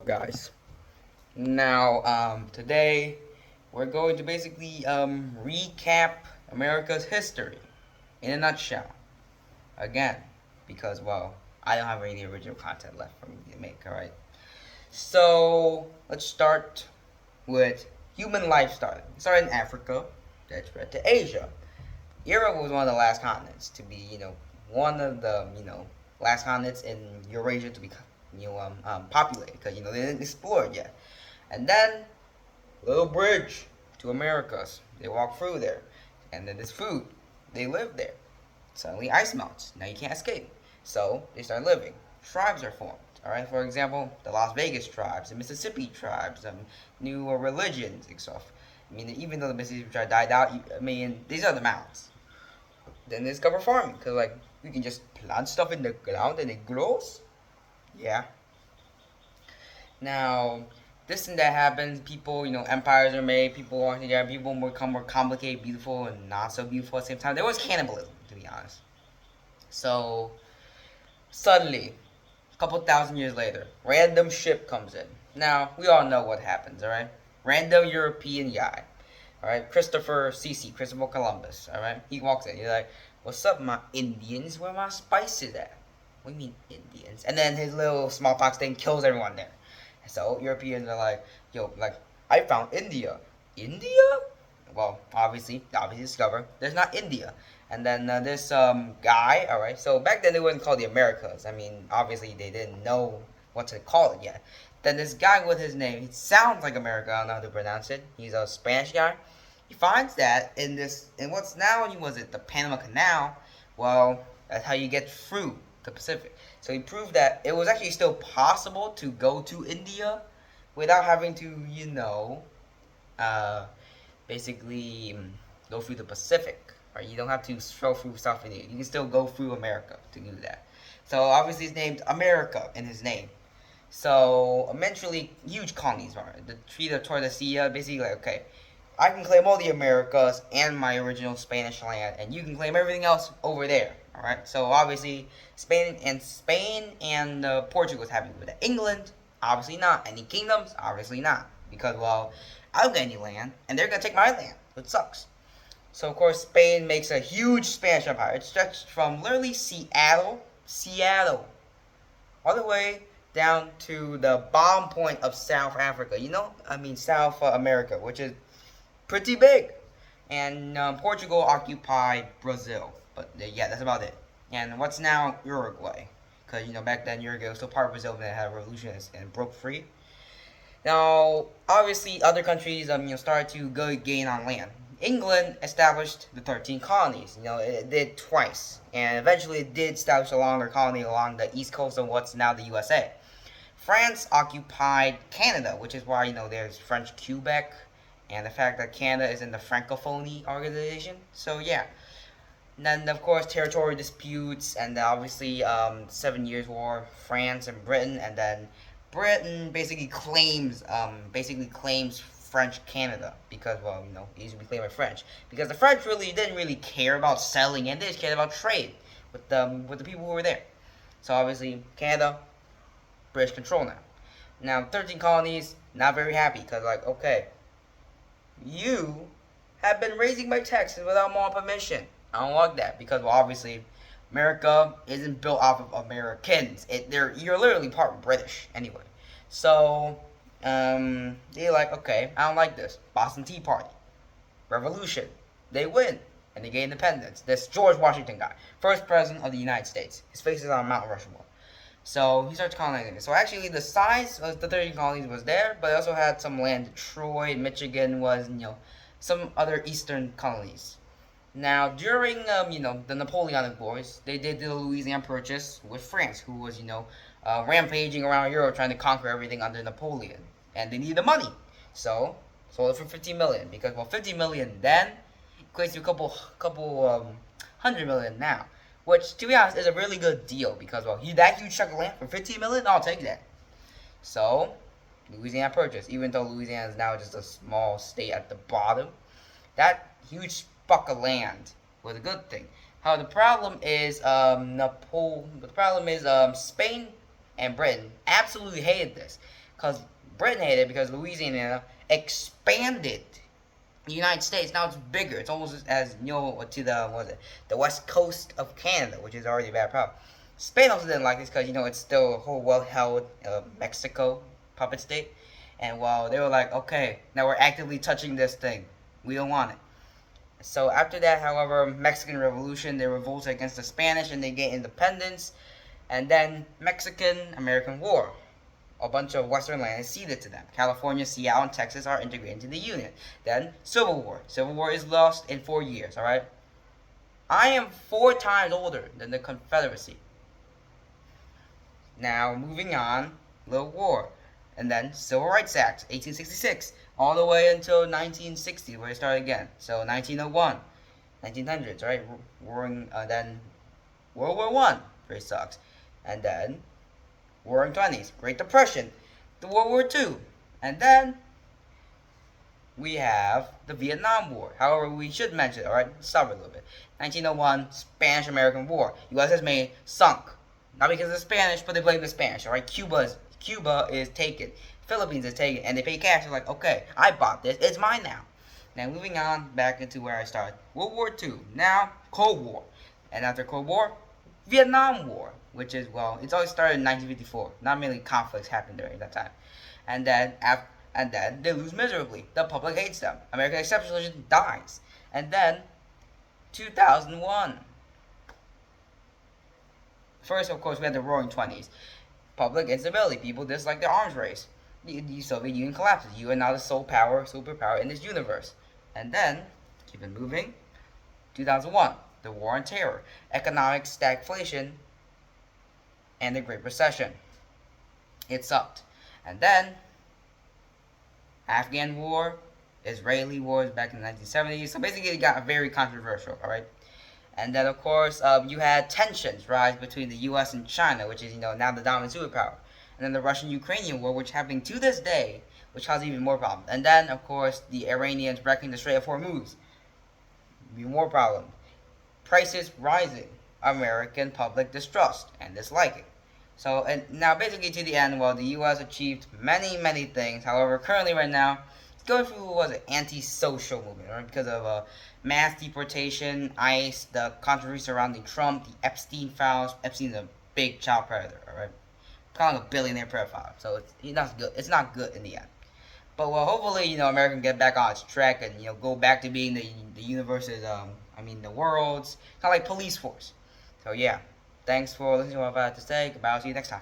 guys? Now, today we're going to basically recap America's history in a nutshell. Again, because well, I don't have any original content left for me to make. All right. So let's start with human life starting. It started in Africa, that spread to Asia. Europe was one of the last continents to be, one of the, last continents in Eurasia to be, populated because they didn't explore it yet. And then little bridge to Americas. They walk through there, and then there's food. They live there. Suddenly ice melts. Now you can't escape. So they start living. Tribes are formed. All right. For example, the Las Vegas tribes, the Mississippi tribes, new religions and stuff. I mean, even though the Mississippi tribe died out, these are the mountains. Then they discover farming because you can just plant stuff in the ground and it grows. Yeah. Now this and that happens. People, empires are made. People want together. People become more complicated, beautiful, and not so beautiful at the same time. There was cannibalism, to be honest. So suddenly, a couple thousand years later, random ship comes in. Now we all know what happens, all right? Random European guy, all right? Christopher Columbus, all right? He walks in. He's like, "What's up, my Indians? Where my spices at?" What do you mean Indians? And then his little smallpox thing kills everyone there. So Europeans are like, yo, I found India. India? Well, obviously discover there's not India. And then this guy, all right. So back then they wasn't called the Americas. I mean, obviously they didn't know what to call it yet. Then this guy with his name, it sounds like America. I don't know how to pronounce it. He's a Spanish guy. He finds that in what's now was it the Panama Canal. Well, that's how you get through the Pacific. So he proved that it was actually still possible to go to India without having to, basically go through the Pacific. Right? You don't have to stroll through South India. You can still go through America to do that. So obviously he's named America in his name. So eventually, huge colonies are the Treaty of Tordesillas. Basically, okay, I can claim all the Americas and my original Spanish land, and you can claim everything else over there. All right. So obviously, Spain and Portugal was happy with that. England, obviously not. Any kingdoms, obviously not, because well, I don't get any land, and they're gonna take my land. It sucks. So of course, Spain makes a huge Spanish empire. It stretched from literally Seattle, all the way down to the bottom point of South Africa. South America, which is pretty big. And Portugal occupied Brazil. But yeah, that's about it. And what's now Uruguay. Because, back then Uruguay was still part of Brazil, and it had a revolution and broke free. Now, obviously, other countries, started to gain on land. England established the 13 colonies. It did twice. And eventually it did establish a longer colony along the east coast of what's now the USA. France occupied Canada, which is why, there's French Quebec, and the fact that Canada is in the Francophonie organization. So, yeah. And then, of course, territorial disputes, and obviously, 7 Years' War, France and Britain, and then Britain basically claims French Canada because, well, it used to be claimed by French. Because the French didn't really care about selling, and they just cared about trade with the people who were there. So, obviously, Canada, British control now. Now, 13 colonies, not very happy because, okay, you have been raising my taxes without my permission. I don't like that because, well, obviously, America isn't built off of Americans. You're literally part British anyway. So, they're like, okay, I don't like this. Boston Tea Party, Revolution, they win and they gain independence. This George Washington guy, first president of the United States. His face is on Mount Rushmore. So he starts colonizing it. So actually, the size of the 30 colonies was there, but it also had some land. Detroit, Michigan was, some other eastern colonies. Now, during, the Napoleonic Wars, they did the Louisiana Purchase with France, who was, rampaging around Europe trying to conquer everything under Napoleon. And they needed the money. So, sold it for $50 million. Because, well, $50 million then equates to a couple $100 million now. Which, to be honest, is a really good deal. Because, well, that huge chunk of land for $15 million, I'll take that. So, Louisiana Purchase. Even though Louisiana is now just a small state at the bottom, that huge buck of land was a good thing. How the problem is, Spain and Britain absolutely hated this because Britain hated it because Louisiana expanded the United States. Now it's bigger. It's almost as to the west coast of Canada, which is already a bad problem. Spain also didn't like this because it's still a whole well-held Mexico puppet state, and while they were like, okay, now we're actively touching this thing, we don't want it. So after that, however, Mexican Revolution, they revolted against the Spanish and they gained independence, and then Mexican-American War. A bunch of Western land is ceded to them. California, Seattle, and Texas are integrated into the Union. Then Civil War. Civil War is lost in 4 years. All right. I am 4 times older than the Confederacy. Now moving on, Little War, and then Civil Rights Act, 1866, all the way until 1960, where it started again. So 1901, 1900s, right? Then World War One, very sucks, and then Roaring 20s, Great Depression, the World War II, and then we have the Vietnam War. However, we should mention, alright, stop it a little bit. 1901, Spanish-American War. USS sunk. Not because of the Spanish, but they blame the Spanish, alright? Cuba is taken. Philippines is taken, and they pay cash. They're like, okay, I bought this, it's mine now. Now, moving on back into where I started. World War II, now Cold War. And after Cold War, Vietnam War, which is, well, it's always started in 1954. Not many conflicts happened during that time. And then they lose miserably. The public hates them. American exceptionalism dies. And then 2001. First, of course, we had the Roaring 20s. Public instability. People dislike the arms race. The Soviet Union collapses. You are now the sole superpower in this universe. And then, keep it moving, 2001. The War on Terror, economic stagflation, and the Great Recession. It sucked. And then, Afghan War, Israeli wars back in the 1970s. So basically, it got very controversial, alright? And then, of course, you had tensions rise between the U.S. and China, which is, now the dominant superpower. And then the Russian-Ukrainian war, which happening to this day, which caused even more problems. And then, of course, the Iranians wrecking the Strait of Hormuz. Even more problems. Prices rising, American public distrust and disliking. So, and now basically to the end, well, the U.S. achieved many things. However, currently right now, it's going through anti-social movement, right? Because of mass deportation, ICE, the controversy surrounding Trump, the Epstein files. Epstein's a big child predator, all right? Kind of like a billionaire pedophile. So it's not good. It's not good in the end. But well, hopefully, America can get back on its track and go back to being the universe's the world's kind of like police force. So yeah, thanks for listening to what I have to say. Goodbye. I'll see you next time.